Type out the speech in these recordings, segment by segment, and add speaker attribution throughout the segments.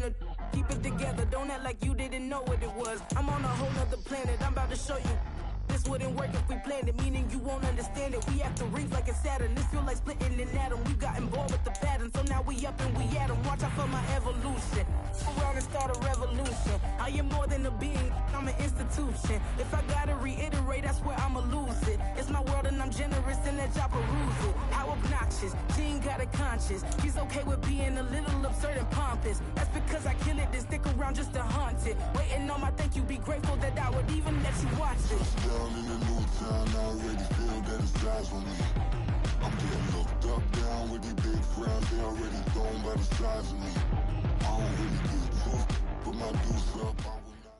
Speaker 1: a keep it together. Don't act like you didn't know what it was. I'm on a whole nother planet. I'm about to show you. This wouldn't work if we planned it, meaning you won't understand it. We have to rings like it's Saturn. This feel like splitting an atom. We got involved with the pattern, so now we up and we at 'em. Watch out for my evolution. Go around and start a revolution. I am more than a being, I'm an institution. If I gotta reiterate, that's where I'ma lose it. It's my world and I'm generous and that y'all peruse it. How obnoxious, she ain't got a conscience. She's okay with being a little absurd and pompous. That's because I kill it, then stick around just to haunt it. Waiting on my thank you, be grateful that I would even let you watch it.
Speaker 2: Down in the new town, I already feel that it's eyes on me. I'm getting looked up, down with these big crowds, they already thrown by the size of me. I don't really get too, put my deuce up, I will not.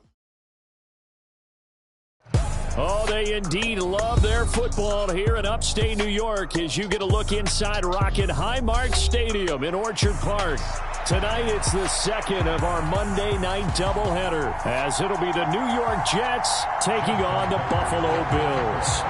Speaker 3: Oh, they indeed love their football here in upstate New York as you get a look inside Rocket Highmark Stadium in Orchard Park. Tonight, it's the second of our Monday night doubleheader, as it'll be the New York Jets taking on the Buffalo Bills.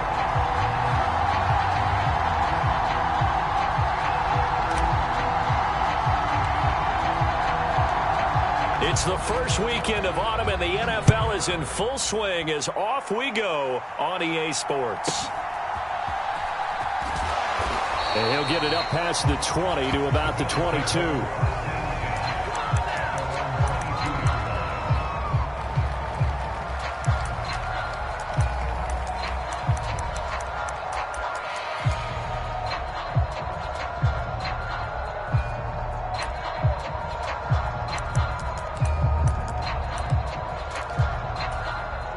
Speaker 3: It's the first weekend of autumn, and the NFL is in full swing as off we go on EA Sports. And he'll get it up past the 20 to about the 22.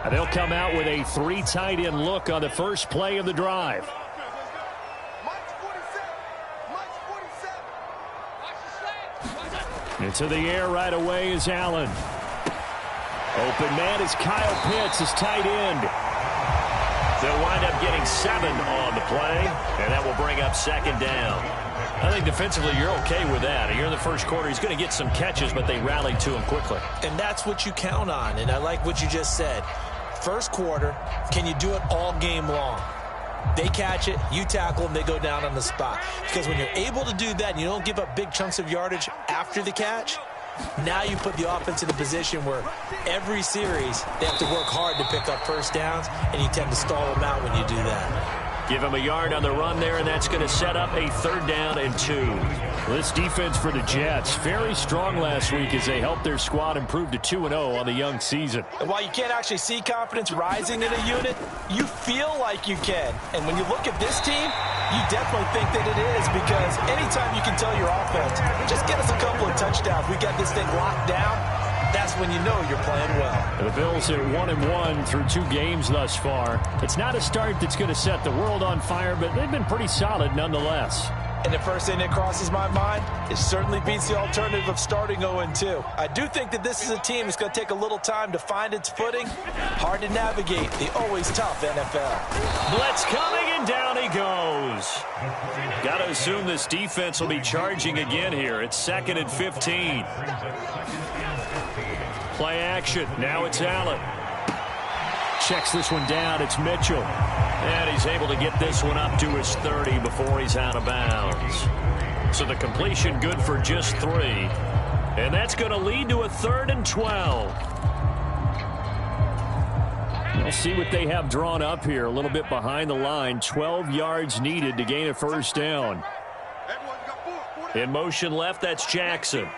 Speaker 3: They'll come out with a 3 tight end look on the first play of the drive. Into the air right away is Allen. Open man is Kyle Pitts, his tight end. They'll wind up getting 7 on the play, and that will bring up second down. I think defensively you're okay with that. Here in the first quarter, he's going to get some catches, but they rallied to him quickly.
Speaker 4: And that's what you count on, and I like what you just said. First quarter, can you do it all game long? They catch it, you tackle them, they go down on the spot. Because when you're able to do that and you don't give up big chunks of yardage after the catch, now you put the offense in a position where every series they have to work hard to pick up first downs, and you tend to stall them out when you do that.
Speaker 3: Give him a yard on the run there, and that's going to set up a 3rd down and 2. This defense for the Jets, very strong last week as they helped their squad improve to 2-0 on the young season.
Speaker 4: And while you can't actually see confidence rising in a unit, you feel like you can. And when you look at this team, you definitely think that it is, because anytime you can tell your offense, just get us a couple of touchdowns, we got this thing locked down, that's when you know you're playing well.
Speaker 3: The Bills are 1-1 through 2 games thus far. It's not a start that's going to set the world on fire, but they've been pretty solid nonetheless.
Speaker 4: And the first thing that crosses my mind, it certainly beats the alternative of starting 0-2. I do think that this is a team that's going to take a little time to find its footing. Hard to navigate the always tough NFL.
Speaker 3: Blitz coming, and down he goes. Got to assume this defense will be charging again here. It's 2nd and 15. Play action. Now it's Allen. Checks this one down. It's Mitchell. And he's able to get this one up to his 30 before he's out of bounds. So the completion good for just 3. And that's going to lead to a 3rd and 12. We'll see what they have drawn up here. A little bit behind the line. 12 yards needed to gain a first down. In motion left, that's Jackson.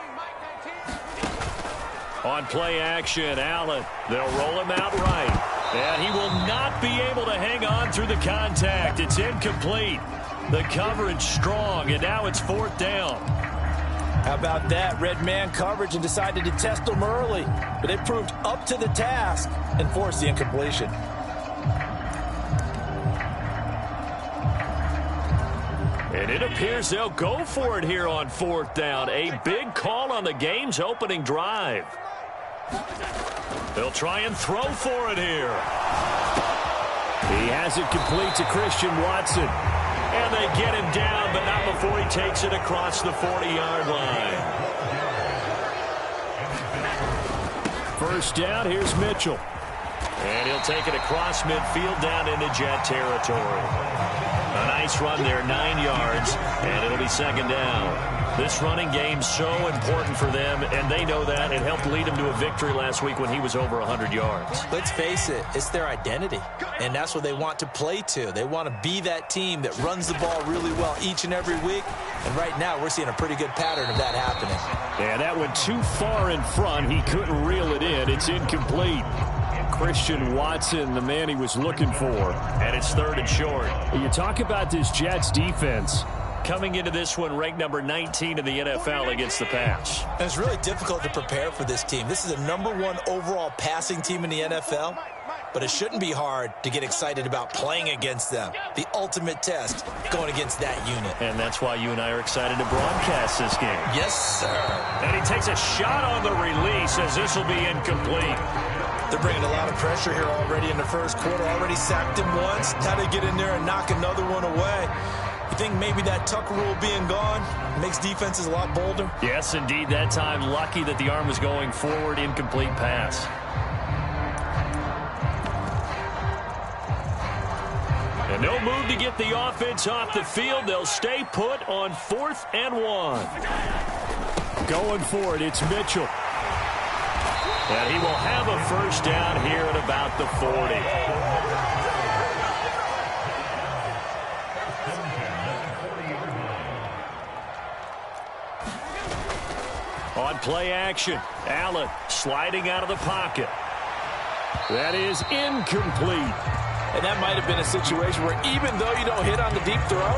Speaker 3: On play action, Allen. They'll roll him out right. And he will not be able to hang on through the contact. It's incomplete. The coverage strong, and now it's 4th down.
Speaker 4: How about that? Red man coverage and decided to test them early. But it proved up to the task and forced the incompletion.
Speaker 3: And it appears they'll go for it here on 4th down. A big call on the game's opening drive. They'll try and throw for it here. He has it complete to Christian Watson. And they get him down, but not before he takes it across the 40-yard line. First down, here's Mitchell. And he'll take it across midfield down into Jet territory. A nice run there, 9 yards, and it'll be second down. This running game's so important for them, and they know that. It helped lead them to a victory last week when he was over 100 yards.
Speaker 4: Let's face it, it's their identity, and that's what they want to play to. They want to be that team that runs the ball really well each and every week, and right now we're seeing a pretty good pattern of that happening.
Speaker 3: Yeah, that went too far in front. He couldn't reel it in. It's incomplete. Christian Watson, the man he was looking for. And it's 3rd and short. You talk about this Jets defense. Coming into this one ranked number 19 in the NFL against the pass.
Speaker 4: And it's really difficult to prepare for this team. This is the #1 overall passing team in the NFL, but it shouldn't be hard to get excited about playing against them. The ultimate test going against that unit.
Speaker 3: And that's why you and I are excited to broadcast this game.
Speaker 4: Yes, sir.
Speaker 3: And he takes a shot on the release as this will be incomplete.
Speaker 4: They're bringing a lot of pressure here already in the first quarter. Already sacked him once. Now they get in there and knock another one away. You think maybe that Tucker rule being gone makes defenses a lot bolder?
Speaker 3: Yes, indeed. That time, lucky that the arm was going forward. Incomplete pass. And no move to get the offense off the field. They'll stay put on 4th and 1. Going for it, it's Mitchell. And he will have a first down here at about the 40. On play action, Allen sliding out of the pocket. That is incomplete.
Speaker 4: And that might have been a situation where even though you don't hit on the deep throw,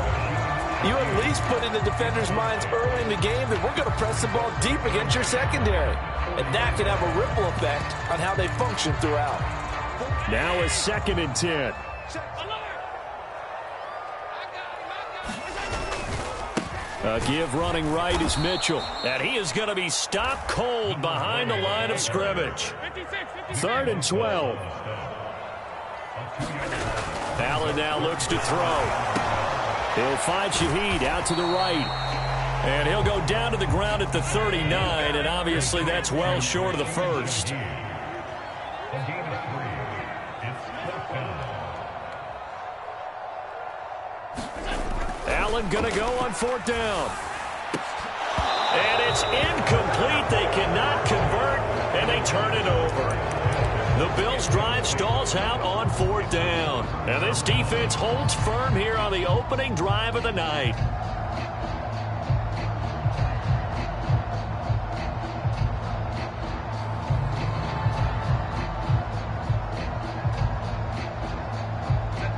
Speaker 4: you at least put in the defender's minds early in the game that we're going to press the ball deep against your secondary. And that can have a ripple effect on how they function throughout.
Speaker 3: Now a 2nd and 10. A give running right is Mitchell. And he is going to be stopped cold behind the line of scrimmage. 3rd and 12. Allen now looks to throw. He'll find Shaheed out to the right. And he'll go down to the ground at the 39, and obviously that's well short of the first. Allen going to go on 4th down. And it's incomplete. They cannot convert, and they turn it over. The Bills' drive stalls out on 4th down. And this defense holds firm here on the opening drive of the night.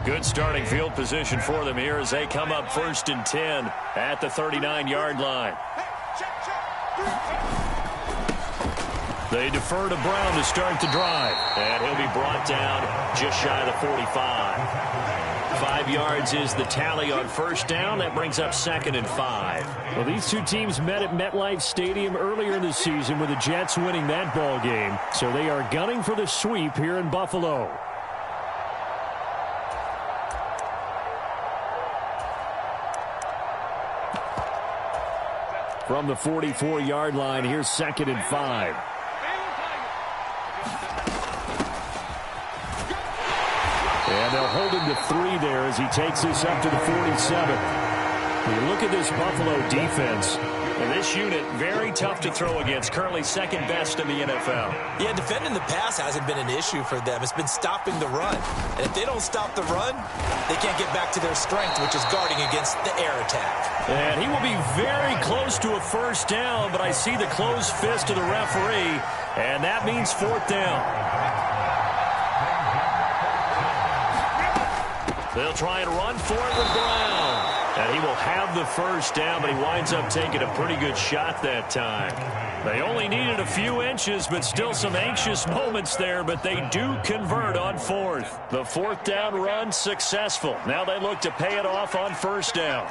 Speaker 3: Good starting field position for them here as they come up 1st and 10 at the 39-yard line. They defer to Brown to start the drive. And he'll be brought down just shy of the 45. 5 yards is the tally on 1st down. That brings up 2nd and 5. Well, these two teams met at MetLife Stadium earlier in the season with the Jets winning that ball game. So they are gunning for the sweep here in Buffalo. From the 44-yard line, here's 2nd and 5. And they'll hold him to 3 there as he takes this up to the 47. You look at this Buffalo defense. And this unit, very tough to throw against. Currently 2nd best in the NFL.
Speaker 4: Yeah, defending the pass hasn't been an issue for them. It's been stopping the run. And if they don't stop the run, they can't get back to their strength, which is guarding against the air attack.
Speaker 3: And he will be very close to a first down, but I see the closed fist of the referee, and that means 4th down. They'll try and run for it with Brown. And he will have the first down, but he winds up taking a pretty good shot that time. They only needed a few inches, but still some anxious moments there, but they do convert on 4th. The 4th down run successful. Now they look to pay it off on 1st down.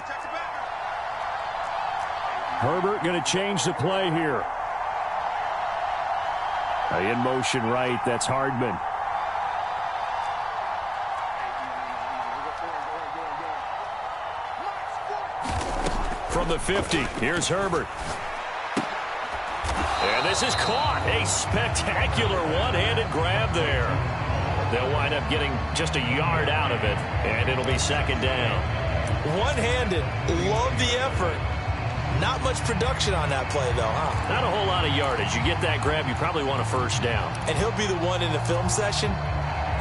Speaker 3: Herbert going to change the play here. In motion right, that's Hardman. From the 50, here's Herbert. And this is caught. A spectacular one-handed grab there. They'll wind up getting just a yard out of it, and it'll be second down.
Speaker 4: One-handed. Love the effort. Not much production on that play, though, huh?
Speaker 3: Not a whole lot of yardage. You get that grab, you probably want a first down.
Speaker 4: And he'll be the one in the film session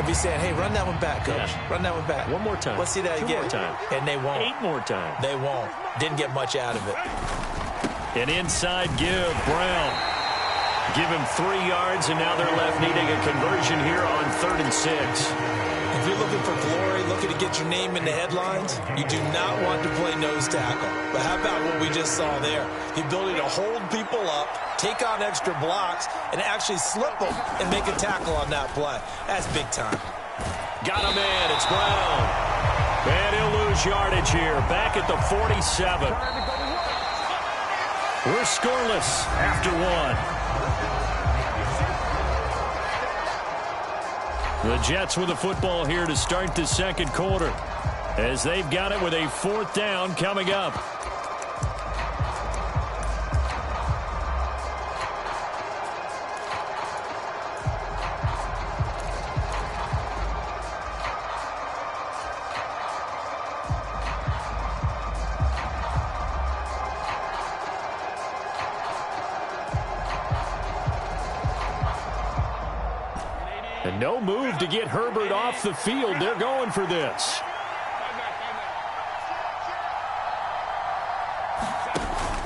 Speaker 4: if he's saying, hey, run that one back, Coach.
Speaker 3: Yeah.
Speaker 4: Run that one back.
Speaker 3: One more time.
Speaker 4: Let's see that again.
Speaker 3: 2 more times.
Speaker 4: And they won't.
Speaker 3: 8 more times.
Speaker 4: They won't. Didn't get much out of it.
Speaker 3: An inside give, Brown. Give him 3 yards, and now they're left needing a conversion here on 3rd and 6.
Speaker 4: If you're looking for glory, looking to get your name in the headlines, you do not want to play nose tackle. But how about what we just saw there? The ability to hold people up, take on extra blocks, and actually slip them and make a tackle on that play. That's big time.
Speaker 3: Got a man. It's Brown. And he'll lose yardage here. Back at the 47. We're scoreless after 1. The Jets with the football here to start the second quarter, as they've got it with a 4th down coming up. And no move to get Herbert off the field. They're going for this.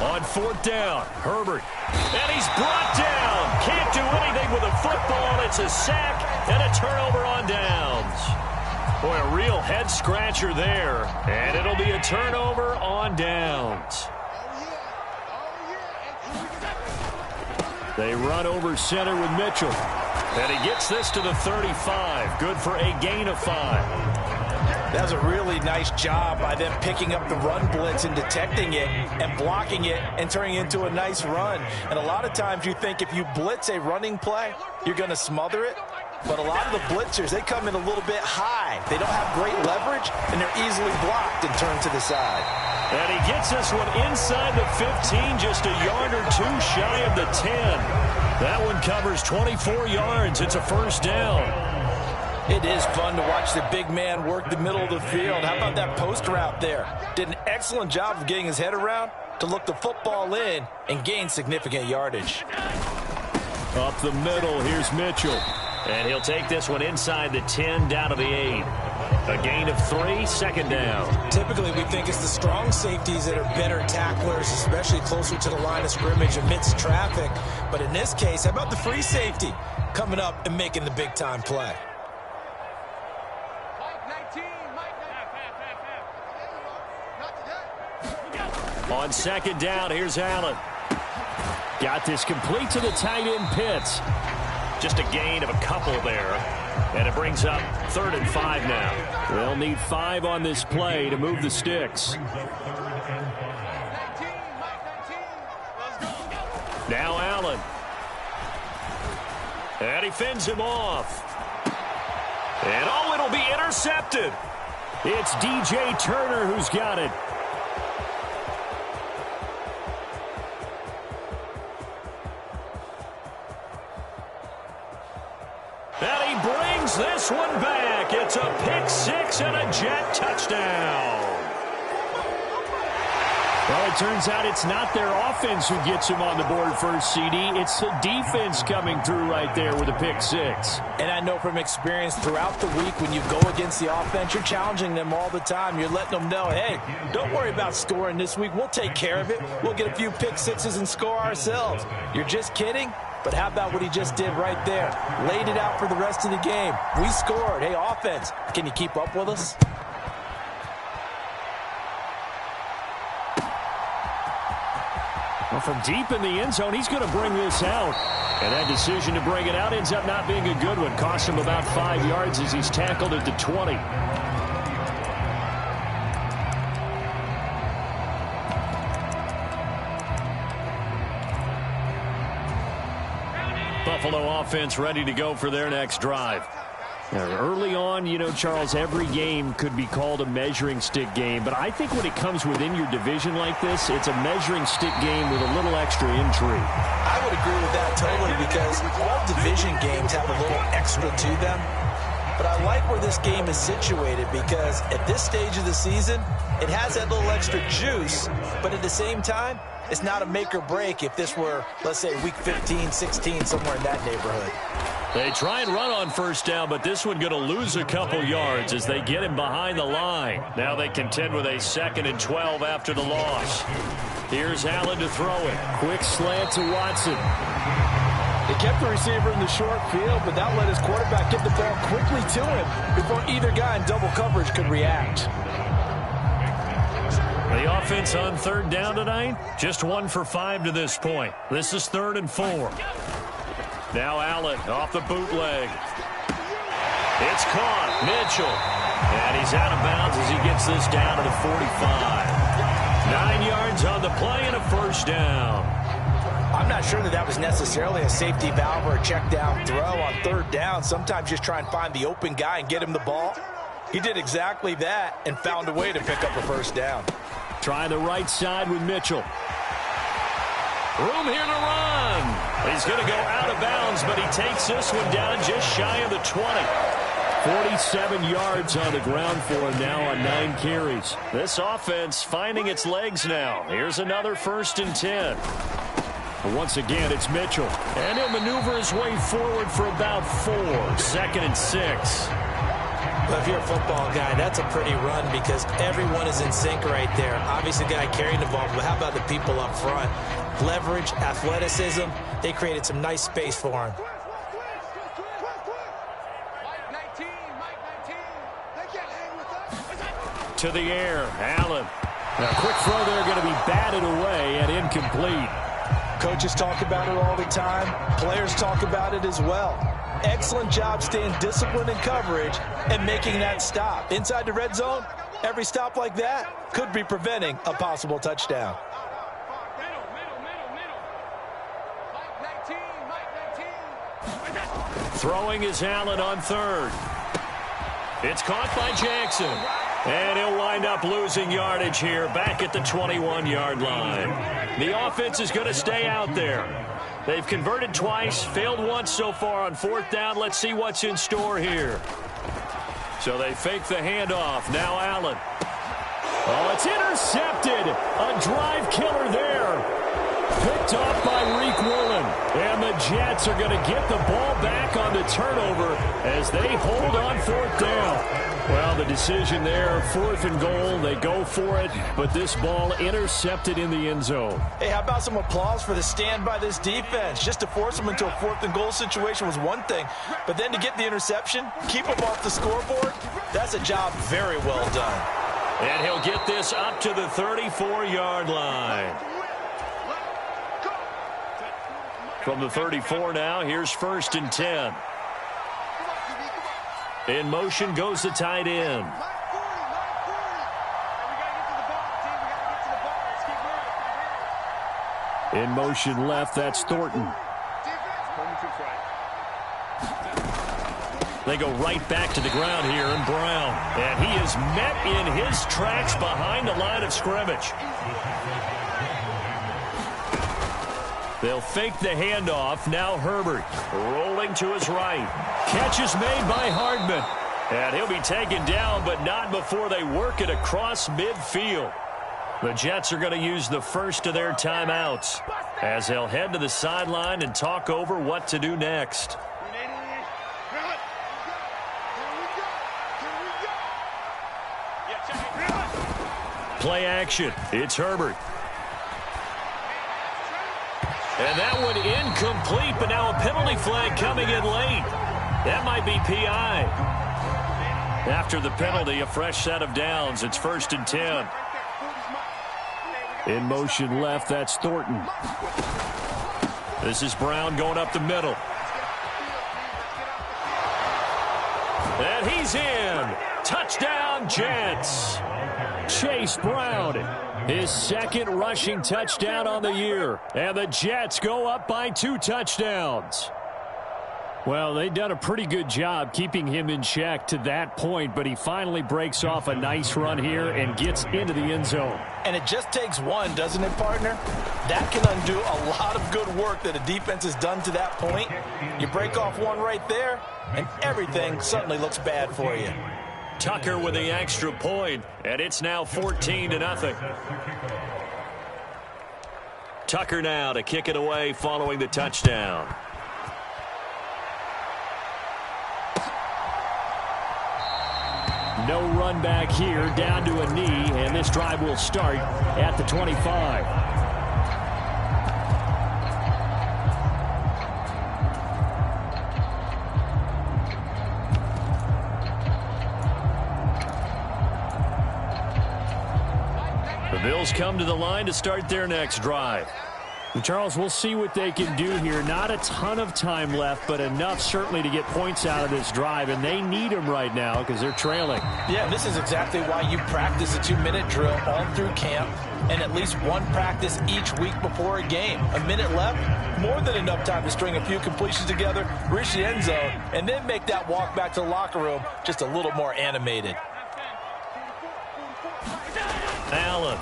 Speaker 3: On 4th down, Herbert. And he's brought down. Can't do anything with a football. It's a sack and a turnover on downs. Boy, a real head-scratcher there. And it'll be a turnover on downs. They run over center with Mitchell. And he gets this to the 35. Good for a gain of 5.
Speaker 4: That was a really nice job by them picking up the run blitz and detecting it and blocking it and turning it into a nice run. And a lot of times you think if you blitz a running play, you're going to smother it. But a lot of the blitzers, they come in a little bit high. They don't have great leverage, and they're easily blocked and turned to the side.
Speaker 3: And he gets this one inside the 15, just a yard or 2 shy of the 10. That one covers 24 yards. It's a first down.
Speaker 4: It is fun to watch the big man work the middle of the field. How about that post route there? Did an excellent job of getting his head around to look the football in and gain significant yardage.
Speaker 3: Up the middle, here's Mitchell. And he'll take this one inside the 10, down to the 8. A gain of 3, second down.
Speaker 4: Typically, we think it's the strong safeties that are better tacklers, especially closer to the line of scrimmage amidst traffic. But in this case, how about the free safety coming up and making the big-time play?
Speaker 3: On second down, here's Allen. Got this complete to the tight end, Pitts. Just a gain of a couple there. And it brings up 3rd and 5 now. They'll need 5 on this play to move the sticks. Now Allen. And he fends him off. And oh, it'll be intercepted. It's DJ Turner who's got it. And he brings this one back. It's a pick-6 and a Jet touchdown. Well, it turns out it's not their offense who gets him on the board first, CD. It's the defense coming through right there with a pick-6.
Speaker 4: And I know from experience throughout the week when you go against the offense, you're challenging them all the time. You're letting them know, hey, don't worry about scoring this week. We'll take care of it. We'll get a few pick-6s and score ourselves. You're just kidding? But how about what he just did right there? Laid it out for the rest of the game. We scored. Hey, offense, can you keep up with us?
Speaker 3: Well, from deep in the end zone, he's going to bring this out. And that decision to bring it out ends up not being a good one. Cost him about 5 yards as he's tackled at the 20. Buffalo offense ready to go for their next drive. Now, early on, you know, Charles, every game could be called a measuring stick game. But I think when it comes within your division like this, it's a measuring stick game with a little extra intrigue.
Speaker 4: I would agree with that totally, because all division games have a little extra to them. But I like where this game is situated because at this stage of the season, it has that little extra juice, but at the same time, it's not a make or break if this were, let's say, week 15, 16, somewhere in that neighborhood.
Speaker 3: They try and run on first down, but this one going to lose a couple yards as they get him behind the line. Now they contend with a 2nd and 12 after the loss. Here's Allen to throw it. Quick slant to Watson.
Speaker 4: He kept the receiver in the short field, but that let his quarterback get the ball quickly to him before either guy in double coverage could react.
Speaker 3: The offense on 3rd down tonight, just 1 for 5 to this point. This is 3rd and 4. Now Allen off the bootleg. It's caught. Mitchell. And he's out of bounds as he gets this down to the 45. 9 yards on the play and a 1st down.
Speaker 4: I'm not sure that was necessarily a safety valve or a check down throw on 3rd down. Sometimes just try and find the open guy and get him the ball. He did exactly that and found a way to pick up a 1st down.
Speaker 3: Try the right side with Mitchell. Room here to run. He's going to go out of bounds, but he takes this one down just shy of the 20. 47 yards on the ground for him now on 9 carries. This offense finding its legs now. Here's another 1st and 10. But once again, it's Mitchell. And he'll maneuver his way forward for about 4. 2nd and 6.
Speaker 4: Well, if you're a football guy, that's a pretty run because everyone is in sync right there. Obviously, the guy carrying the ball, but how about the people up front? Leverage, athleticism, they created some nice space for him.
Speaker 3: To the air, Allen. Now, quick throw there going to be batted away and incomplete.
Speaker 4: Coaches talk about it all the time. Players talk about it as well. Excellent job staying disciplined in coverage and making that stop. Inside the red zone, every stop like that could be preventing a possible touchdown.
Speaker 3: Throwing is Allen on 3rd. It's caught by Jackson. And he'll wind up losing yardage here back at the 21-yard line. The offense is going to stay out there. They've converted twice, failed once so far on 4th down. Let's see what's in store here. So they fake the handoff. Now Allen. Oh, it's intercepted. A drive killer there. Picked off by Reek Woolen. And the Jets are going to get the ball back on the turnover as they hold on 4th down. Well, the decision there, 4th and goal. They go for it, but this ball intercepted in the end zone.
Speaker 4: Hey, how about some applause for the stand by this defense? Just to force them into a 4th and goal situation was one thing, but then to get the interception, keep them off the scoreboard, that's a job very well done.
Speaker 3: And he'll get this up to the 34-yard line. From the 34 now, here's 1st and 10. In motion goes the tight end. In motion left, that's Thornton. They go right back to the ground here in Brown. And he is met in his tracks behind the line of scrimmage. They'll fake the handoff. Now Herbert rolling to his right. Catch is made by Hardman. And he'll be taken down, but not before they work it across midfield. The Jets are going to use the first of their timeouts as they'll head to the sideline and talk over what to do next. Play action. It's Herbert. And that one incomplete, but now a penalty flag coming in late. That might be PI. After the penalty, a fresh set of downs. It's 1st and 10. In motion left, that's Thornton. This is Brown going up the middle. And he's in. Touchdown, Jets. Chase Brown, his 2nd rushing touchdown on the year. And the Jets go up by 2 touchdowns. Well, they've done a pretty good job keeping him in check to that point, but he finally breaks off a nice run here and gets into the end zone.
Speaker 4: And it just takes one, doesn't it, partner? That can undo a lot of good work that a defense has done to that point. You break off one right there, and everything suddenly looks bad for you.
Speaker 3: Tucker with the extra point, and it's now 14-0. Tucker now to kick it away following the touchdown. No run back here, down to a knee, and this drive will start at the 25. The Bills come to the line to start their next drive. Charles, we'll see what they can do here. Not a ton of time left, but enough certainly to get points out of this drive, and they need them right now because they're trailing.
Speaker 4: Yeah, this is exactly why you practice a 2-minute drill all through camp and at least one practice each week before a game. A minute left, more than enough time to string a few completions together, reach the end zone, and then make that walk back to the locker room just a little more animated.
Speaker 3: Allen.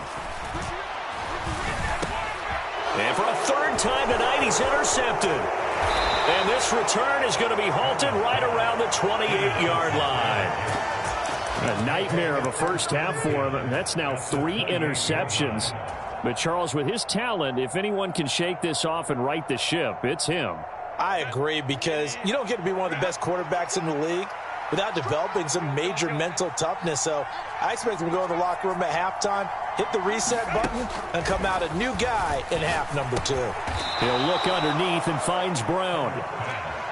Speaker 3: And for a third time tonight, he's intercepted. And this return is going to be halted right around the 28-yard line. A nightmare of a first half for him. That's now 3 interceptions. But Charles, with his talent, if anyone can shake this off and right the ship, it's him.
Speaker 4: I agree, because you don't get to be one of the best quarterbacks in the league without developing some major mental toughness. So I expect him to go in the locker room at halftime, hit the reset button, and come out a new guy in half number 2.
Speaker 3: He'll look underneath and finds Brown.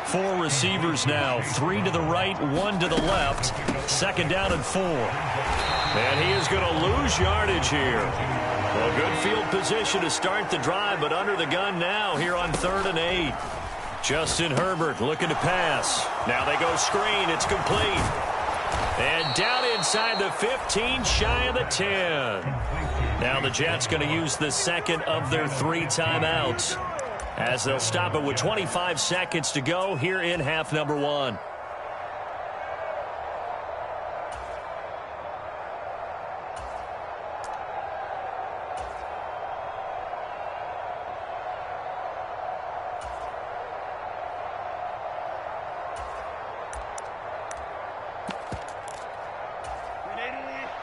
Speaker 3: 4 receivers now, 3 to the right, 1 to the left. 2nd down and 4. And he is going to lose yardage here. Well, good field position to start the drive, but under the gun now here on 3rd and 8. Justin Herbert looking to pass. Now they go screen. It's complete. And down inside the 15, shy of the 10. Now the Jets going to use the second of their 3 timeouts as they'll stop it with 25 seconds to go here in half number 1.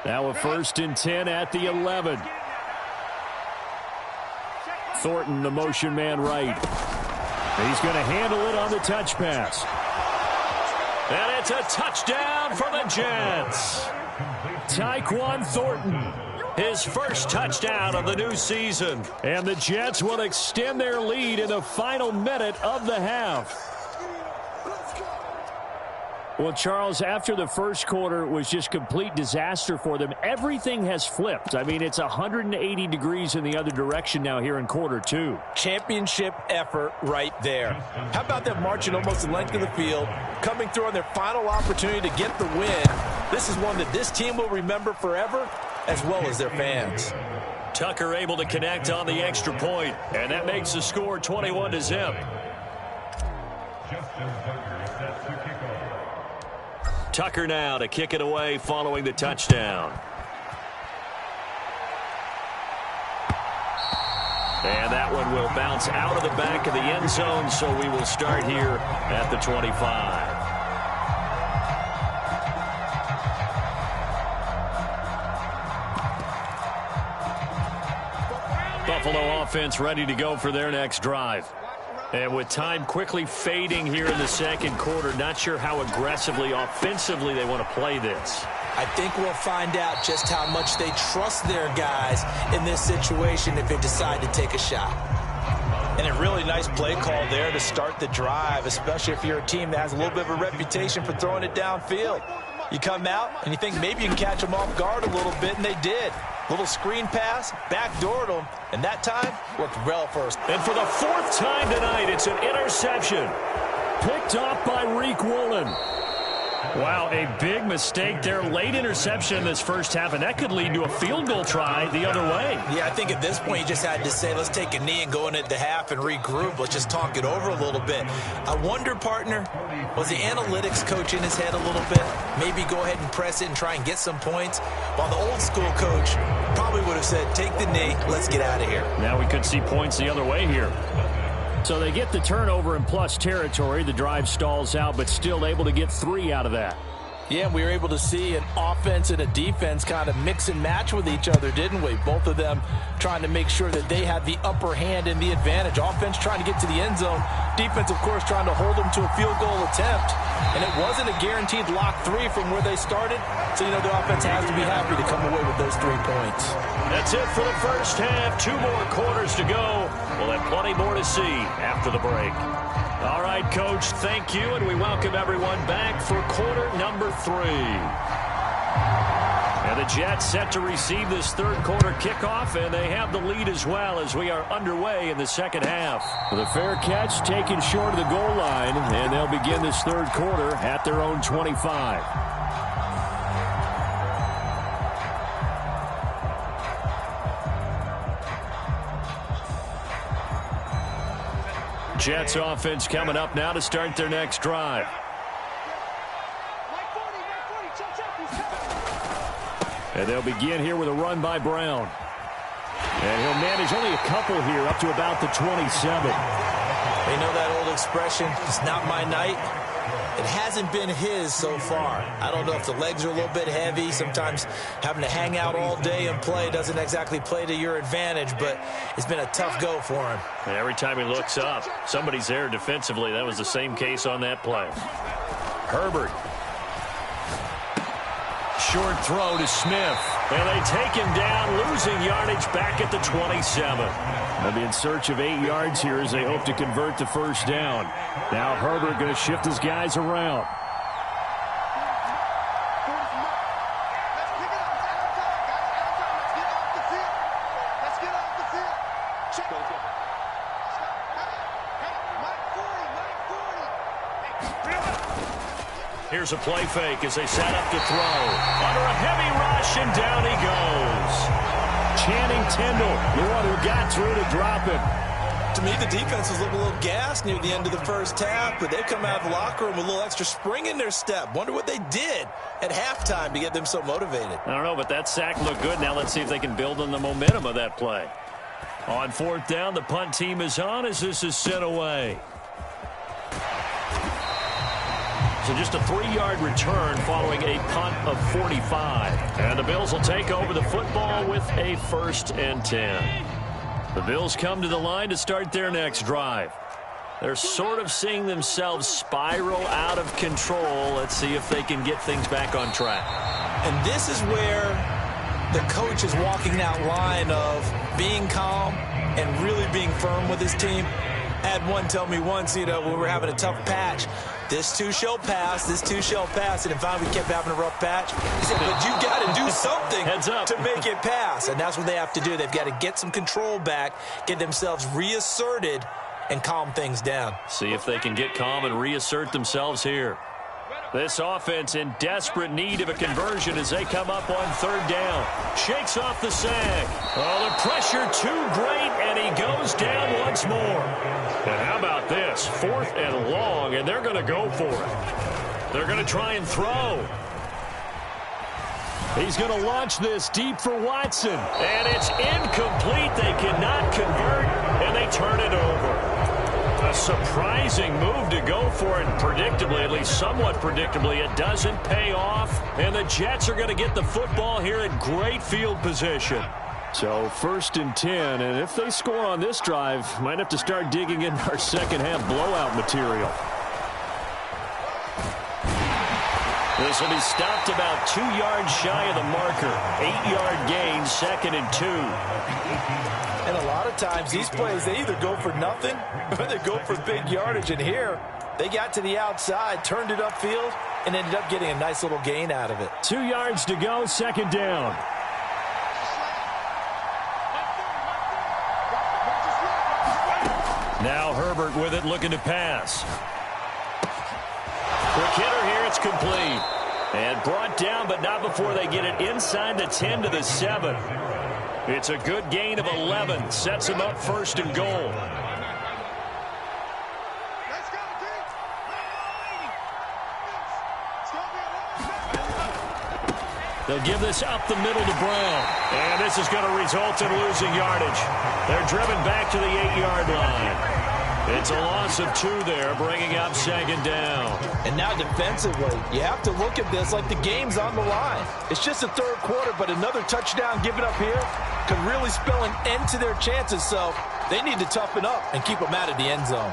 Speaker 3: Now a 1st and 10 at the 11. Thornton, the motion man right. He's going to handle it on the touch pass. And it's a touchdown for the Jets. Tyquan Thornton, his first touchdown of the new season. And the Jets will extend their lead in the final minute of the half. Well, Charles, after the first quarter was just complete disaster for them, everything has flipped. I mean, it's 180 degrees in the other direction now here in quarter 2.
Speaker 4: Championship effort right there. How about them marching almost the length of the field, coming through on their final opportunity to get the win? This is one that this team will remember forever, as well as their fans.
Speaker 3: Tucker able to connect on the extra point, and that makes the score 21-0. Tucker now to kick it away following the touchdown. And that one will bounce out of the back of the end zone, so we will start here at the 25. Buffalo offense ready to go for their next drive. And with time quickly fading here in the second quarter, not sure how aggressively, offensively they want to play this.
Speaker 4: I think we'll find out just how much they trust their guys in this situation if they decide to take a shot. And a really nice play call there to start the drive, especially if you're a team that has a little bit of a reputation for throwing it downfield. You come out and you think maybe you can catch them off guard a little bit, and they did. Little screen pass, backdoored them, and that time worked well first.
Speaker 3: And for the 4th time tonight, it's an interception. Picked off by Reek Woolen. Wow, a big mistake there. Late interception in this first half, and that could lead to a field goal try the other way.
Speaker 4: Yeah, I think at this point you just had to say, let's take a knee and go into the half and regroup. Let's just talk it over a little bit. I wonder, partner, was the analytics coach in his head a little bit? Maybe go ahead and press it and try and get some points? While the old school coach probably would have said, take the knee, let's get out of here.
Speaker 3: Now we could see points the other way here. So they get the turnover in plus territory. The drive stalls out, but still able to get 3 out of that.
Speaker 4: Yeah, we were able to see an offense and a defense kind of mix and match with each other, didn't we? Both of them trying to make sure that they had the upper hand and the advantage. Offense trying to get to the end zone. Defense, of course, trying to hold them to a field goal attempt. And it wasn't a guaranteed lock 3 from where they started. So, you know, the offense has to be happy to come away with those 3 points.
Speaker 3: That's it for the first half. 2 more quarters to go. We'll have plenty more to see after the break. All right, Coach, thank you, and we welcome everyone back for quarter number 3. And the Jets set to receive this third quarter kickoff, and they have the lead as well as we are underway in the second half. The fair catch taken short of the goal line, and they'll begin this third quarter at their own 25. Jets offense coming up now to start their next drive. And they'll begin here with a run by Brown. And he'll manage only a couple here up to about the 27.
Speaker 4: You know that old expression, it's not my night? It hasn't been his so far. I don't know if the legs are a little bit heavy. Sometimes having to hang out all day and play doesn't exactly play to your advantage, but it's been a tough go for him.
Speaker 3: And every time he looks up, somebody's there defensively. That was the same case on that play. Herbert. Short throw to Smith. And they take him down, losing yardage back at the 27. They'll be in search of 8 yards here as they hope to convert the first down. Now Herbert going to shift his guys around. Here's a play fake as they set up to throw. Under a heavy rush, and down he goes. Channing Tindall, the one who got through to drop him.
Speaker 4: To me, the defense was looking a little gassed near the end of the first half, but they've come out of the locker room with a little extra spring in their step. Wonder what they did at halftime to get them so motivated.
Speaker 3: I don't know, but that sack looked good. Now let's see if they can build on the momentum of that play. On fourth down, the punt team is on as this is sent away. So just a 3-yard return following a punt of 45. And the Bills will take over the football with a 1st and 10. The Bills come to the line to start their next drive. They're sort of seeing themselves spiral out of control. Let's see if they can get things back on track.
Speaker 4: And this is where the coach is walking that line of being calm and really being firm with his team. I had one tell me once, you know, when we were having a tough patch, this too shall pass, this too shall pass. And if we kept having a rough patch, he said, but you got to do something to make it pass. And that's what they have to do. They've got to get some control back, get themselves reasserted, and calm things down.
Speaker 3: See if they can get calm and reassert themselves here. This offense in desperate need of a conversion as they come up on 3rd down. Shakes off the sag. Oh, the pressure too great, and he goes down once more. And how about this? 4th and long, and they're going to go for it. They're going to try and throw. He's going to launch this deep for Watson. And it's incomplete. They cannot convert, and they turn it over. A surprising move to go for it, and predictably, at least somewhat predictably, it doesn't pay off. And the Jets are going to get the football here in great field position. So 1st and 10, and if they score on this drive, might have to start digging in our second half blowout material. This will be stopped about 2 yards shy of the marker. 8-yard gain, 2nd and 2.
Speaker 4: And a lot of times, these plays, they either go for nothing or they go for big yardage. And here, they got to the outside, turned it upfield, and ended up getting a nice little gain out of it.
Speaker 3: 2 yards to go, 2nd down. Now Herbert with it, looking to pass. Quick hitter here. It's complete. And brought down, but not before they get it inside the 10 to the 7. It's a good gain of 11. Sets them up 1st and goal. They'll give this up the middle to Brown. And this is going to result in losing yardage. They're driven back to the 8-yard line. It's a loss of 2 there, bringing up 2nd down.
Speaker 4: And now defensively, you have to look at this like the game's on the line. It's just the 3rd quarter, but another touchdown given up here could really spell an end to their chances. So they need to toughen up and keep them out of the end zone.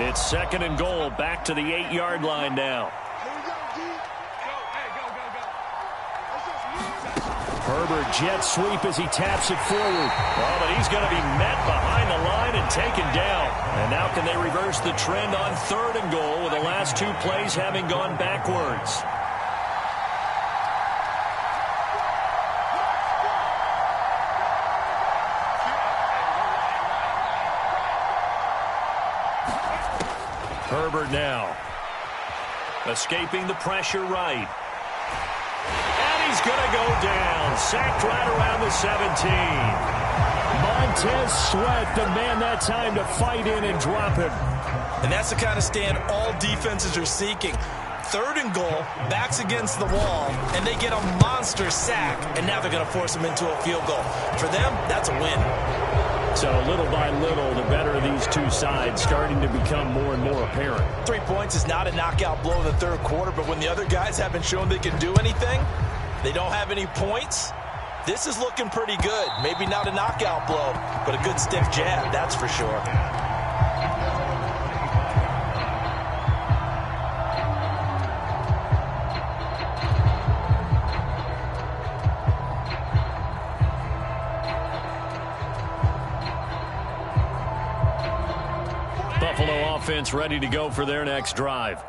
Speaker 3: It's 2nd and goal, back to the 8-yard line now. Herbert jet sweep as he taps it forward. Oh, but he's going to be met behind the line and taken down. And now can they reverse the trend on 3rd and goal with the last 2 plays having gone backwards? Herbert now. Escaping the pressure right. And he's going to go down. Sacked right around the 17. Montez Sweat, the man that time to fight in and drop him.
Speaker 4: And that's the kind of stand all defenses are seeking. 3rd and goal, backs against the wall, and they get a monster sack. And now they're going to force him into a field goal. For them, that's a win.
Speaker 3: So little by little, the better of these two sides starting to become more and more apparent.
Speaker 4: 3 points is not a knockout blow in the 3rd quarter, but when the other guys haven't shown they can do anything, they don't have any points, this is looking pretty good. Maybe not a knockout blow, but a good stiff jab, that's for sure.
Speaker 3: Buffalo offense ready to go for their next drive.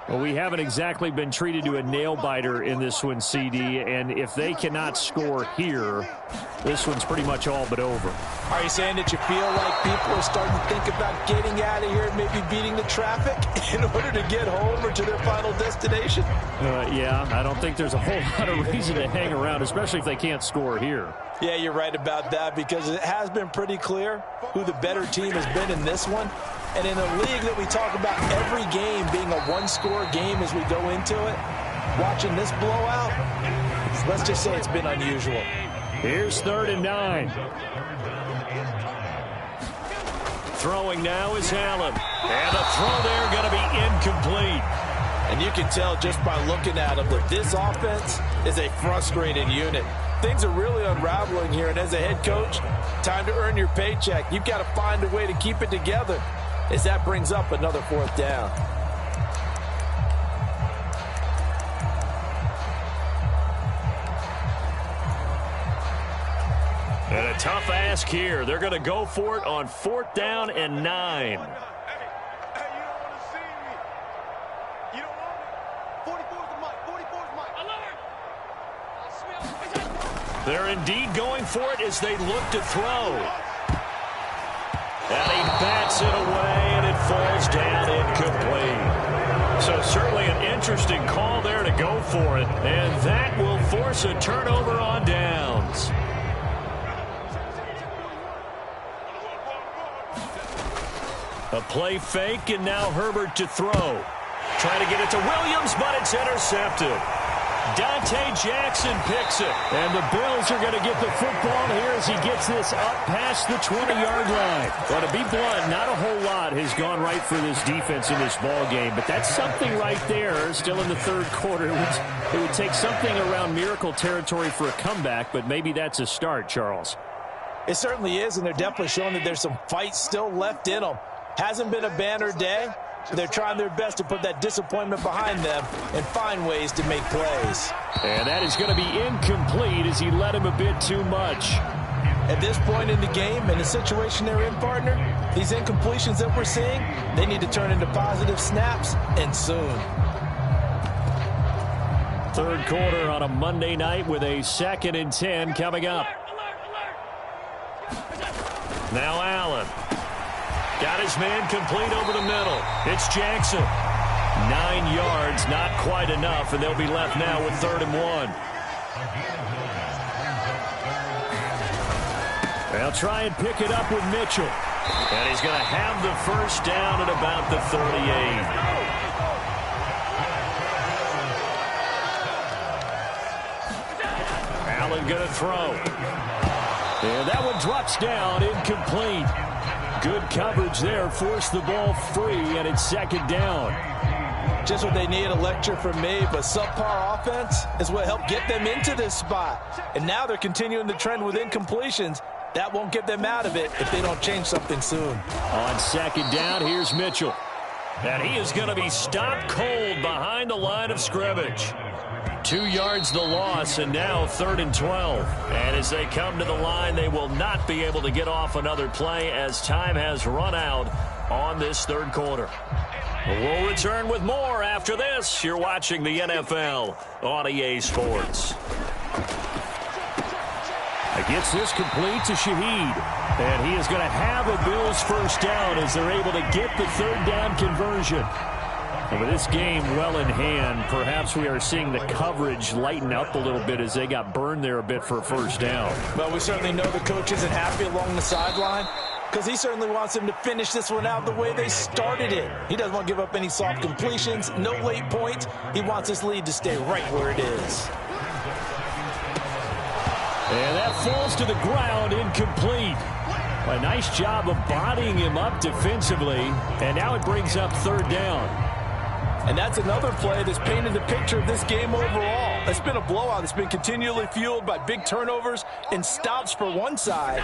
Speaker 3: Well, we haven't exactly been treated to a nail-biter in this one, CD, and if they cannot score here, this one's pretty much all but over.
Speaker 4: Are you saying that you feel like people are starting to think about getting out of here and maybe beating the traffic in order to get home or to their final destination?
Speaker 3: Yeah, I don't think there's a whole lot of reason to hang around, especially if they can't score here.
Speaker 4: Yeah, you're right about that, because it has been pretty clear who the better team has been in this one. And in a league that we talk about every game being a one-score game as we go into it, watching this blowout, let's just say it's been unusual.
Speaker 3: Here's 3rd and 9. Throwing now is Allen. And the throw there going to be incomplete.
Speaker 4: And you can tell just by looking at them that this offense is a frustrated unit. Things are really unraveling here, and as a head coach, time to earn your paycheck. You've got to find a way to keep it together, as that brings up another 4th down.
Speaker 3: And a tough ask here. They're going to go for it on 4th down and 9. They're indeed going for it as they look to throw. And he bats it away, and it falls down incomplete. So certainly an interesting call there to go for it, and that will force a turnover on downs. A play fake, and now Herbert to throw. Trying to get it to Williams, but it's intercepted. Dante Jackson picks it. And the Bills are going to get the football here as he gets this up past the 20-yard line. Well, to be blunt, not a whole lot has gone right for this defense in this ball game, but that's something right there. Still in the 3rd quarter. It would take something around miracle territory for a comeback, but maybe that's a start, Charles.
Speaker 4: It certainly is, and they're definitely showing that there's some fight still left in them. Hasn't been a banner day. They're trying their best to put that disappointment behind them and find ways to make plays.
Speaker 3: And that is going to be incomplete as he led him a bit too much.
Speaker 4: At this point in the game and the situation they're in, partner, these incompletions that we're seeing, they need to turn into positive snaps, and soon.
Speaker 3: Third quarter on a Monday night with a 2nd and 10 coming up. Now Allen. Got his man complete over the middle. It's Jackson. 9 yards, not quite enough, and they'll be left now with 3rd and 1. They'll try and pick it up with Mitchell. And he's going to have the first down at about the 38. Allen going to throw. And that one drops down, incomplete. Good coverage there, forced the ball free, and it's 2nd down.
Speaker 4: Just what they need, a lecture from me, but subpar offense is what helped get them into this spot. And now they're continuing the trend with incompletions. That won't get them out of it if they don't change something soon.
Speaker 3: On 2nd down, here's Mitchell. And he is going to be stopped cold behind the line of scrimmage. 2 yards the loss, and now 3rd and 12. And as they come to the line, they will not be able to get off another play as time has run out on this 3rd quarter. We'll return with more after this. You're watching the NFL on EA Sports. Gets this complete to Shaheed. And he is going to have a Bills first down as they're able to get the 3rd down conversion. And with this game well in hand, perhaps we are seeing the coverage lighten up a little bit as they got burned there a bit for a first down.
Speaker 4: Well, we certainly know the coach isn't happy along the sideline because he certainly wants them to finish this one out the way they started it. He doesn't want to give up any soft completions, no late points. He wants this lead to stay right where it is.
Speaker 3: And that falls to the ground, incomplete. A nice job of bodying him up defensively, and now it brings up 3rd down.
Speaker 4: And that's another play that's painted the picture of this game overall. It's been a blowout. It's been continually fueled by big turnovers and stops for one side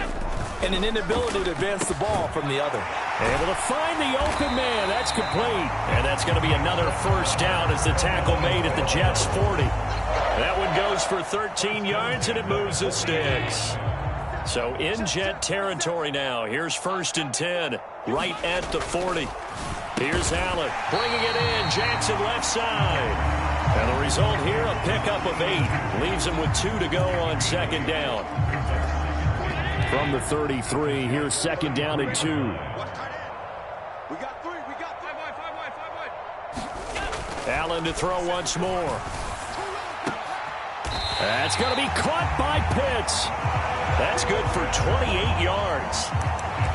Speaker 4: and an inability to advance the ball from the other.
Speaker 3: Able to find the open man. That's complete. And that's going to be another first down as the tackle made at the Jets' 40. That one goes for 13 yards, and it moves the sticks. So in Jet territory now. Here's 1st and 10, right at the 40. Here's Allen, bringing it in. Jackson left side. And the result here, a pickup of 8. Leaves him with 2 to go on 2nd down. From the 33, here's 2nd down and 2.
Speaker 5: We got 3. We got 5 wide.
Speaker 3: Allen to throw once more. That's going to be caught by Pitts. That's good for 28 yards.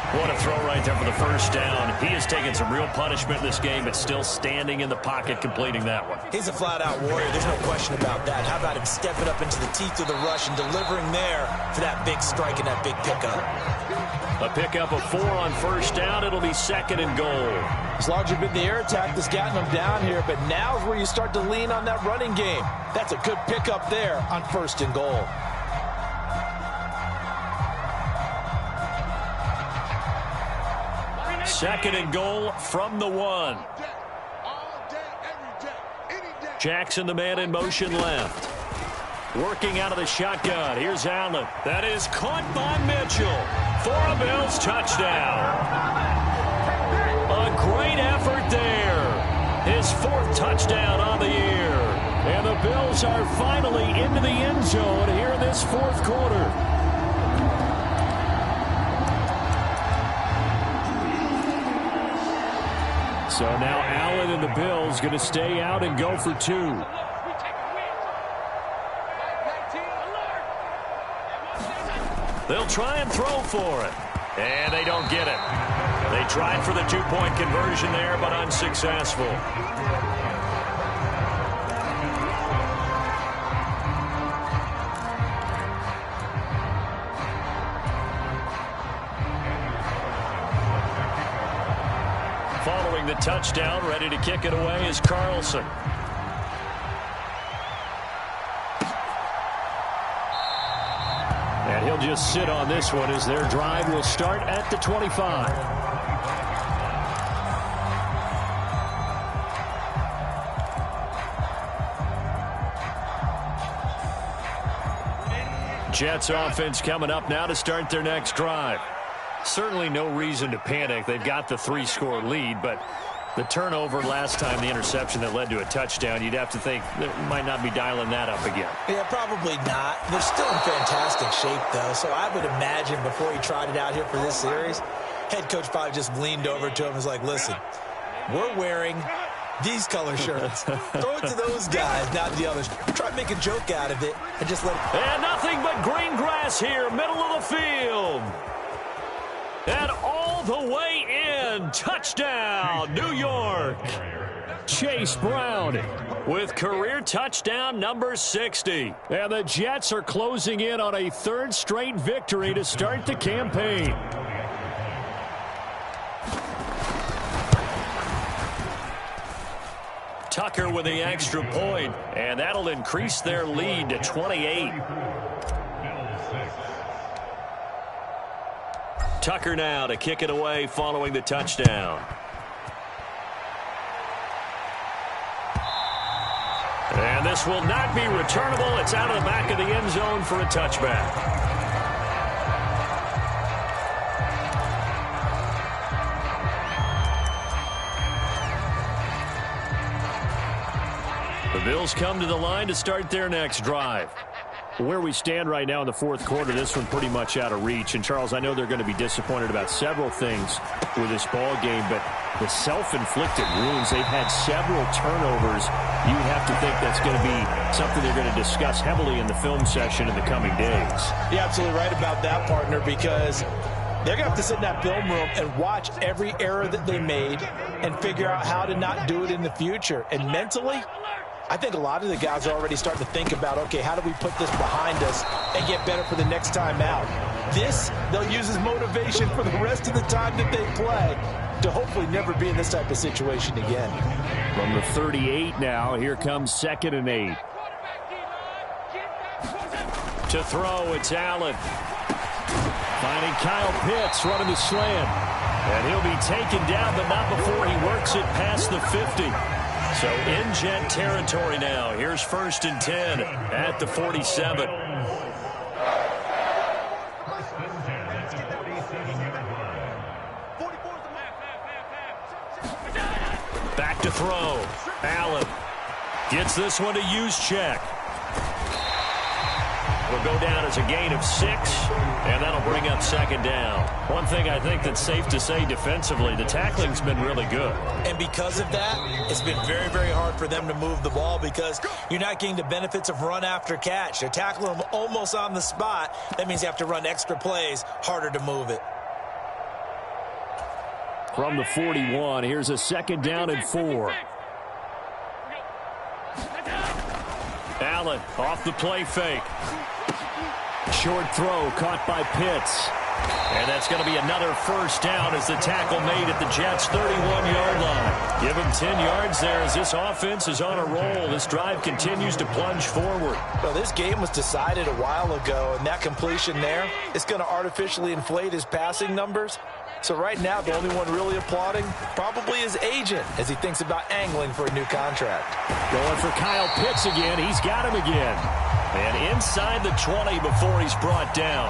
Speaker 3: What a throw right there for the first down. He has taken some real punishment in this game, but still standing in the pocket, completing that one.
Speaker 4: He's a flat-out warrior. There's no question about that. How about him stepping up into the teeth of the rush and delivering there for that big strike and that big pickup?
Speaker 3: A pickup of 4 on first down. It'll be 2nd and goal.
Speaker 4: It's largely been the air attack that's gotten him down here, but now's where you start to lean on that running game. That's a good pickup there on 1st and goal.
Speaker 3: Second and goal from the 1. Jackson, the man in motion left. Working out of the shotgun. Here's Allen. That is caught by Mitchell for a Bills touchdown. A great effort there. His 4th touchdown on the year. And the Bills are finally into the end zone here in this 4th quarter. So now Allen and the Bills going to stay out and go for 2. They'll try and throw for it. And they don't get it. They tried for the 2-point conversion there, but unsuccessful. Following the touchdown, ready to kick it away is Carlson. And he'll just sit on this one as their drive will start at the 25. Jets offense coming up now to start their next drive. Certainly no reason to panic. They've got the 3-score lead, but The turnover last time, the interception that led to a touchdown, you'd have to think they might not be dialing that up again.
Speaker 4: Yeah, probably not. They're still in fantastic shape, though, so I would imagine before he tried it out here for this series, head coach probably just leaned over to him and was like, listen, we're wearing these color shirts. Throw it to those guys, not the others. Try to make a joke out of it and just let it...
Speaker 3: And nothing but green grass here, middle of the field. And all the way in, touchdown, New York. Chase Brown with career touchdown number 60. And the Jets are closing in on a third straight victory to start the campaign. Tucker with the extra point, and that'll increase their lead to 28. Tucker now to kick it away following the touchdown. And this will not be returnable. It's out of the back of the end zone for a touchback. The Bills come to the line to start their next drive. Where we stand right now in the fourth quarter, this one pretty much out of reach. And, Charles, I know they're going to be disappointed about several things with this ball game, but the self-inflicted wounds, they've had several turnovers. You would have to think that's going to be something they're going to discuss heavily in the film session in the coming days.
Speaker 4: You're absolutely right about that, partner, because they're going to have to sit in that film room and watch every error that they made and figure out how to not do it in the future. And mentally, I think a lot of the guys are already starting to think about, okay, how do we put this behind us and get better for the next time out? This, they'll use as motivation for the rest of the time that they play to hopefully never be in this type of situation again.
Speaker 3: From the 38 now, here comes 2nd and 8. To throw, it's Allen. Finding Kyle Pitts running the slant. And he'll be taken down, but not before he works it past the 50. So in Jet territory now. Here's 1st and 10 at the 47. Back to throw. Allen gets this one to Juszczyk. Will go down as a gain of 6, and that'll bring up 2nd down. One thing I think that's safe to say defensively, the tackling's been really good.
Speaker 4: And because of that, it's been very, very hard for them to move the ball because you're not getting the benefits of run after catch. They're tackling them almost on the spot. That means you have to run extra plays, harder to move it.
Speaker 3: From the 41, here's a 2nd down and 4. Allen off the play fake. Short throw caught by Pitts. And that's going to be another 1st down as the tackle made at the Jets' 31-yard line. Give him 10 yards there as this offense is on a roll. This drive continues to plunge forward.
Speaker 4: Well, this game was decided a while ago, and that completion there is going to artificially inflate his passing numbers. So right now, the only one really applauding probably his agent as he thinks about angling for a new contract.
Speaker 3: Going for Kyle Pitts again. He's got him again. And inside the 20 before he's brought down.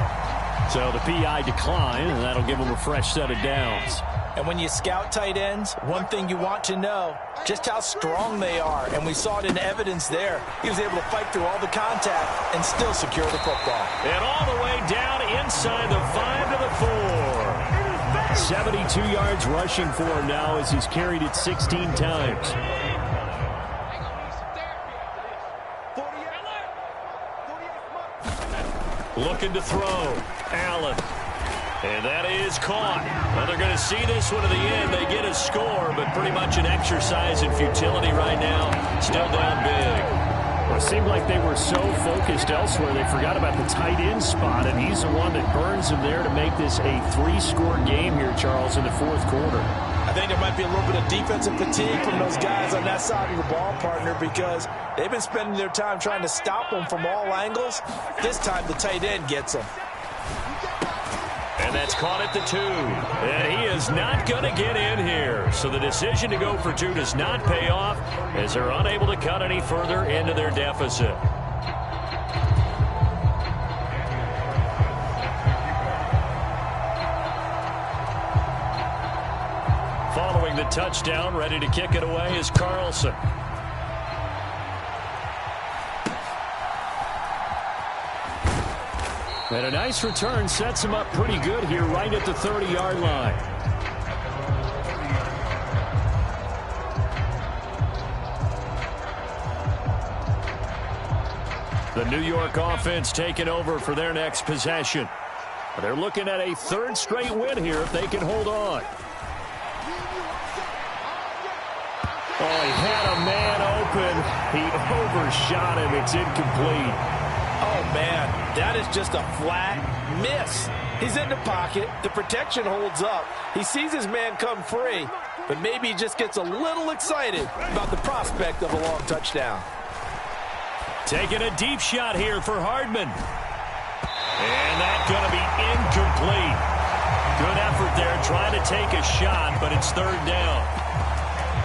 Speaker 3: So the PI decline, and that'll give him a fresh set of downs.
Speaker 4: And when you scout tight ends, one thing you want to know, just how strong they are. And we saw it in evidence there. He was able to fight through all the contact and still secure the football.
Speaker 3: And all the way down inside the 5 to the 4. 72 yards rushing for him now as he's carried it 16 times. Looking to throw. Allen. And that is caught. Well, they're going to see this one to the end. They get a score, but pretty much an exercise in futility right now. Still down big. Well, it seemed like they were so focused elsewhere, they forgot about the tight end spot, and he's the one that burns them there to make this a 3-score game here, Charles, in the fourth quarter.
Speaker 4: I think there might be a little bit of defensive fatigue from those guys on that side of the ball, partner, because they've been spending their time trying to stop them from all angles. This time the tight end gets them.
Speaker 3: And that's caught at the 2. And he is not going to get in here. So the decision to go for 2 does not pay off as they're unable to cut any further into their deficit. Following the touchdown. Ready to kick it away is Carlson. And a nice return sets him up pretty good here right at the 30-yard line. The New York offense taking over for their next possession. They're looking at a third straight win here if they can hold on. Oh, he had a man open. He overshot him. It's incomplete.
Speaker 4: Oh, man, that is just a flat miss. He's in the pocket. The protection holds up. He sees his man come free, but maybe he just gets a little excited about the prospect of a long touchdown.
Speaker 3: Taking a deep shot here for Hardman. And that's going to be incomplete. Good effort there trying to take a shot, but it's third down.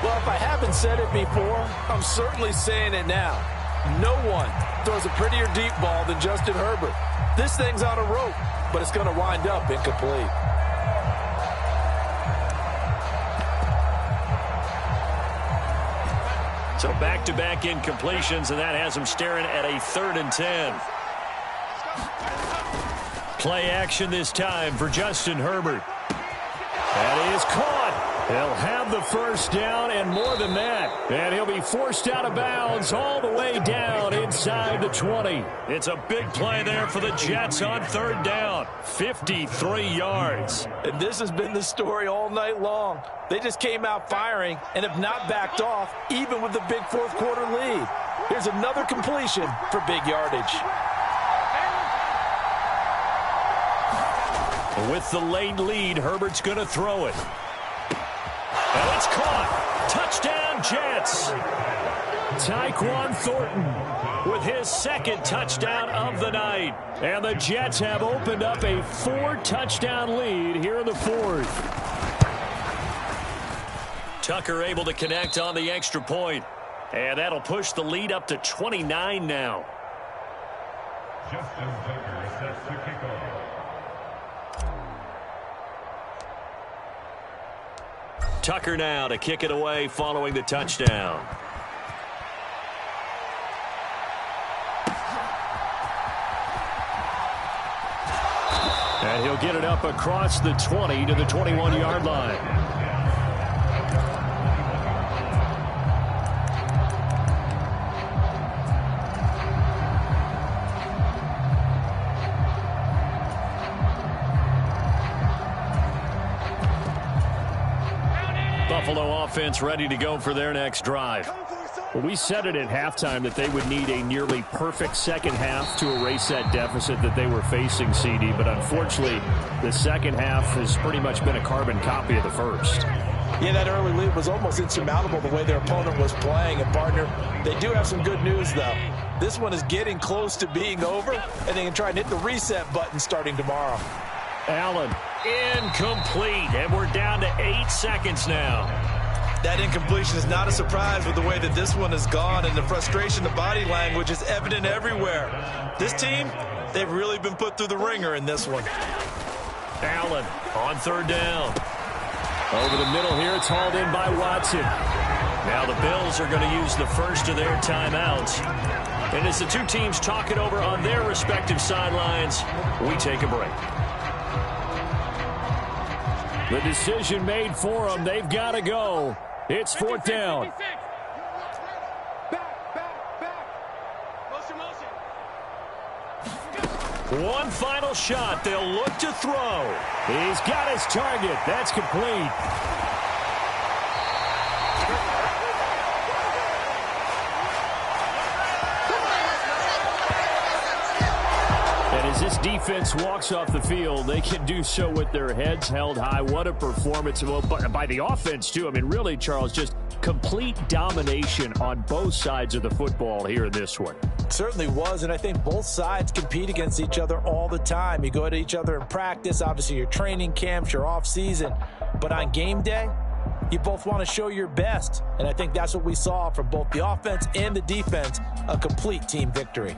Speaker 4: Well, if I haven't said it before, I'm certainly saying it now. No one throws a prettier deep ball than Justin Herbert. This thing's on a rope, but it's going to wind up incomplete.
Speaker 3: So back-to-back incompletions, and that has him staring at a 3rd and 10. Play action this time for Justin Herbert. That is caught. He'll have the first down and more than that. And he'll be forced out of bounds all the way down inside the 20. It's a big play there for the Jets on 3rd down. 53 yards.
Speaker 4: And this has been the story all night long. They just came out firing and have not backed off, even with the big fourth-quarter lead. Here's another completion for big yardage.
Speaker 3: With the late lead, Herbert's going to throw it. And it's caught. Touchdown, Jets. Tyquan Thornton with his 2nd touchdown of the night. And the Jets have opened up a 4-touchdown lead here in the 4th. Tucker able to connect on the extra point. And that'll push the lead up to 29 now.
Speaker 6: Justin Tucker sets the kickoff.
Speaker 3: Tucker now to kick it away following the touchdown. And he'll get it up across the 20 to the 21-yard line. Buffalo offense ready to go for their next drive. Well, we said it at halftime that they would need a nearly perfect second half to erase that deficit that they were facing, CD. But unfortunately, the second half has pretty much been a carbon copy of the first.
Speaker 4: Yeah, that early lead was almost insurmountable the way their opponent was playing. And, partner, they do have some good news, though. This one is getting close to being over, and they can try and hit the reset button starting tomorrow.
Speaker 3: Allen, incomplete, and we're down to 8 seconds now.
Speaker 4: That incompletion is not a surprise with the way that this one has gone, and the frustration, the body language is evident everywhere. This team, they've really been put through the ringer in this one.
Speaker 3: Allen on 3rd down. Over the middle here, it's hauled in by Watson. Now the Bills are going to use the first of their timeouts. And as the two teams talk it over on their respective sidelines, we take a break. The decision made for them. They've got to go. It's 4th down. One final shot. They'll look to throw. He's got his target. That's complete. As this defense walks off the field, they can do so with their heads held high. What a performance by the offense, too. I mean, really, Charles, just complete domination on both sides of the football here in this one.
Speaker 4: It certainly was, and I think both sides compete against each other all the time. You go at each other in practice, obviously your training camps, your off-season. But on game day, you both want to show your best. And I think that's what we saw from both the offense and the defense, a complete team victory.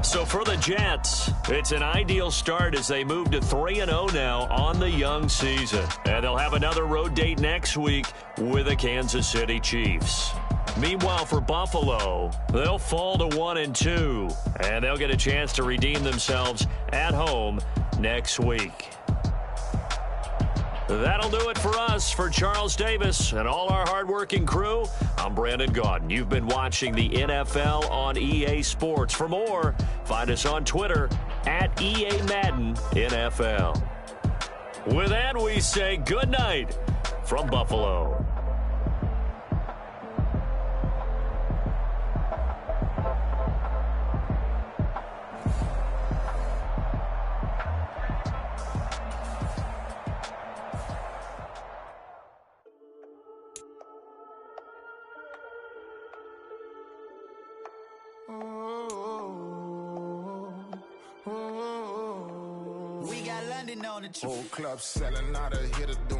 Speaker 3: So for the Jets, it's an ideal start as they move to 3-0 now on the young season. And they'll have another road date next week with the Kansas City Chiefs. Meanwhile, for Buffalo, they'll fall to 1-2, and they'll get a chance to redeem themselves at home next week. That'll do it for us. For Charles Davis and all our hardworking crew, I'm Brandon Gaudin. You've been watching the NFL on EA Sports. For more, find us on Twitter at EA Madden NFL. With that, we say good night from Buffalo.
Speaker 7: Whole club selling out of hit a door.